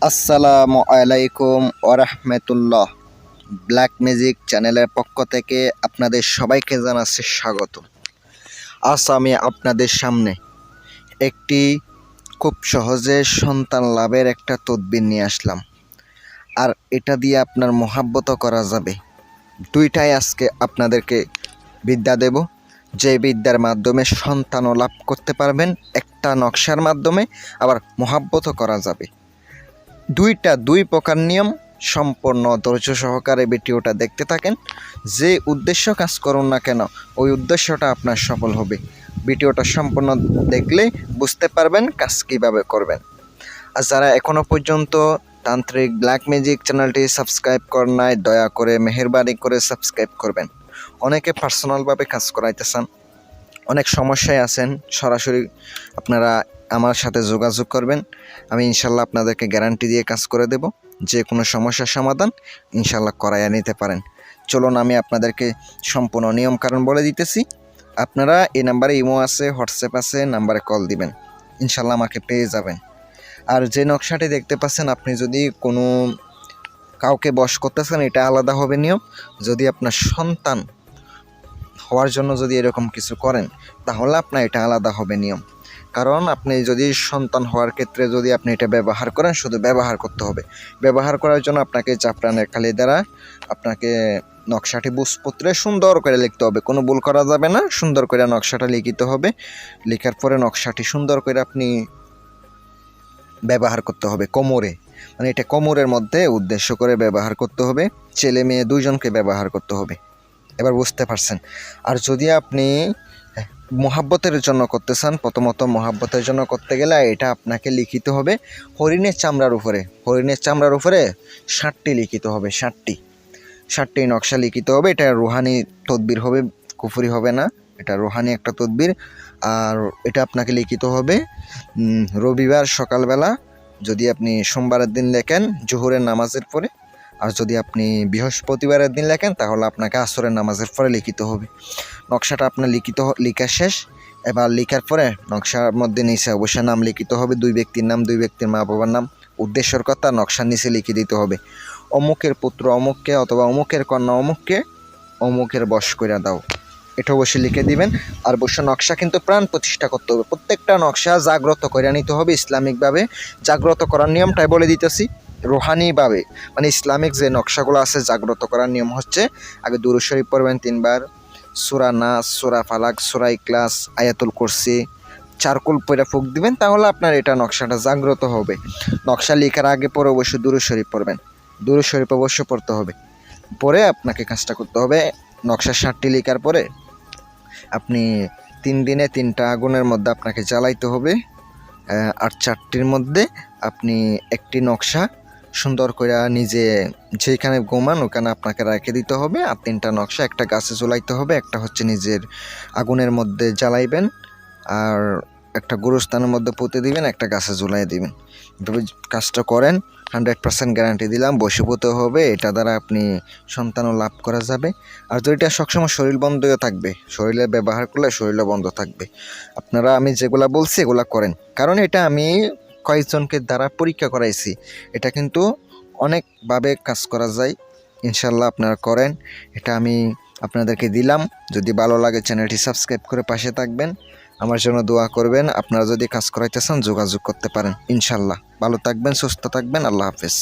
আসসালামু আলাইকুম ওরহমতুল্লাহ। ব্ল্যাক ম্যাজিক চ্যানেলের পক্ষ থেকে আপনাদের সবাইকে জানাচ্ছি স্বাগত। আজ আমি আপনাদের সামনে একটি খুব সহজে সন্তান লাভের একটা তদবির নিয়ে আসলাম, আর এটা দিয়ে আপনার মোহাব্বত করা যাবে। দুইটাই আজকে আপনাদেরকে বিদ্যা দেব, যে বিদ্যার মাধ্যমে সন্তানও লাভ করতে পারবেন, একটা নকশার মাধ্যমে আবার মোহাব্বতও করা যাবে। দুই প্রকার নিয়ম। সম্পূর্ণ ধৈর্য সহকারে ভিডিওটা দেখতে থাকেন। যে উদ্দেশ্য কাজ করুন না কেন, ওই উদ্দেশ্যটা আপনার সফল হবে। ভিডিওটা সম্পূর্ণ দেখলে বুঝতে পারবেন কাজ কীভাবে করবেন। আর যারা এখনও পর্যন্ত তান্ত্রিক ব্ল্যাক ম্যাজিক চ্যানেলটি সাবস্ক্রাইব করেন নাই, দয়া করে মেহেরবানি করে সাবস্ক্রাইব করবেন। অনেকে পার্সোনালভাবে কাজ করাইতে চান, অনেক সমস্যায় আছেন, সরাসরি আপনারা আমার সাথে যোগাযোগ করবেন। আমি ইনশাল্লাহ আপনাদেরকে গ্যারান্টি দিয়ে কাজ করে দেব। যে কোনো সমস্যার সমাধান ইনশাল্লাহ করাইয়া নিতে পারেন। চলুন আমি আপনাদেরকে সম্পূর্ণ নিয়মকানুন বলে দিতেছি। আপনারা এই নাম্বারে ইমো আছে, হোয়াটসঅ্যাপ আছে, নাম্বারে কল দিবেন, ইনশাল্লাহ আমাকে পেয়ে যাবেন। আর যে নকশাটি দেখতে পাচ্ছেন, আপনি যদি কোনো কাউকে বশ করতেছেন, এটা আলাদা হবে নিয়ম। যদি আপনার সন্তান হওয়ার জন্য যদি এরকম কিছু করেন, তাহলে আপনার এটা আলাদা হবে নিয়ম। কারণ আপনি যদি সন্তান হওয়ার ক্ষেত্রে যদি আপনি এটা ব্যবহার করেন, শুধু ব্যবহার করতে হবে। ব্যবহার করার জন্য আপনাকে জাফরানের কালি দ্বারা আপনাকে নকশাটি বুঝপত্রে সুন্দর করে লিখতে হবে, কোনো ভুল করা যাবে না। সুন্দর করে নকশাটা লিখিতে হবে। লেখার পরে নকশাটি সুন্দর করে আপনি ব্যবহার করতে হবে কোমরে, মানে এটা কোমরের মধ্যে উদ্দেশ্য করে ব্যবহার করতে হবে। ছেলে মেয়ে দুইজনকে ব্যবহার করতে হবে। এবার বুঝতে পারছেন। আর যদি আপনি মোহাব্বতের জন্য করতে চান, প্রথমত মোহাব্বতের জন্য করতে গেলে এটা আপনাকে লিখিতে হবে হরিণের চামড়ার উপরে। হরিণের চামড়ার উপরে 60টি লিখিত হবে, 60টি নকশা লিখিত হবে। এটা রুহানি তদবির হবে, কুফরি হবে না, এটা রুহানি একটা তদবির। আর এটা আপনাকে লিখিত হবে রবিবার সকালবেলা, যদি আপনি সোমবারের দিন লেখেন জোহরের নামাজের পরে। আর যদি আপনি বৃহস্পতিবারের দিন লেখেন, তাহলে আপনাকে আসরের নামাজের পরে লিখিত হবে। নকশাটা আপনার লেখা শেষ। এবার লেখার পরে নকশার মধ্যে নিচে অবশ্যই নাম লিখিত হবে, দুই ব্যক্তির নাম, দুই ব্যক্তির মা বাবার নাম, উদ্দেশ্যের কথা নকশার নিচে লিখে দিতে হবে। অমুকের পুত্র অমুককে, অথবা অমুকের কন্যা অমুককে অমুকের বশ করে দাও, এটা অবশ্যই লিখে দিবেন। আর অবশ্য নকশা কিন্তু প্রাণ প্রতিষ্ঠা করতে হবে। প্রত্যেকটা নকশা জাগ্রত করে নিতে হবে ইসলামিকভাবে। জাগ্রত করার নিয়মটাই বলে দিতেছি রুহানিভাবে, মানে ইসলামিক যে নকশাগুলো আছে জাগ্রত করার নিয়ম হচ্ছে, আগে দুরূদ শরীফ পড়বেন 3 বার, সূরা নাস, সূরা ফালাক, সূরা ইখলাস, আয়াতুল কুরসি, চারকুল পড়ে ফুঁক দিবেন, তাহলে আপনার এটা নকশাটা জাগ্রত হবে। নকশা লেখার আগে পরে অবশ্যই দুরূদ শরীফ পড়বেন, দুরূদ শরীফ অবশ্যই পড়তে হবে। পরে আপনাকে কাজটা করতে হবে। নকশা 60টি লেখার পরে আপনি 3 দিনে 3টা আগুনের মধ্যে আপনাকে জ্বালাইতে হবে। আর 4টির মধ্যে আপনি একটি নকশা সুন্দর করে নিজে যেখানে ঘুমান ওখানে আপনাকে রেখে দিতে হবে। আর 3টা নকশা একটা গাছে ঝুলাইতে হবে, একটা হচ্ছে নিজের আগুনের মধ্যে জ্বালাইবেন, আর একটা গুরুস্থানের মধ্যে পুঁতে দিবেন, একটা গাছে ঝুলাই দিবেন। তবে কাজটা করেন, 100% গ্যারান্টি দিলাম বশীভূত হবে। এটা দ্বারা আপনি সন্তানও লাভ করা যাবে। আর যদি এটা সবসময় শরীর বন্ধও থাকবে, শরীরে ব্যবহার করলে শরীরও বন্ধ থাকবে। আপনারা আমি যেগুলা বলছি এগুলা করেন, কারণ এটা আমি কয়েকজনকে দ্বারা পরীক্ষা করাইছি। এটা কিন্তু অনেকভাবে কাজ করা যায়। ইনশাল্লাহ আপনারা করেন। এটা আমি আপনাদেরকে দিলাম। যদি ভালো লাগে চ্যানেলটি সাবস্ক্রাইব করে পাশে থাকবেন, আমার জন্য দোয়া করবেন। আপনারা যদি কাজ করাইতে চান যোগাযোগ করতে পারেন। ইনশাল্লাহ ভালো থাকবেন, সুস্থ থাকবেন। আল্লাহ হাফেজ।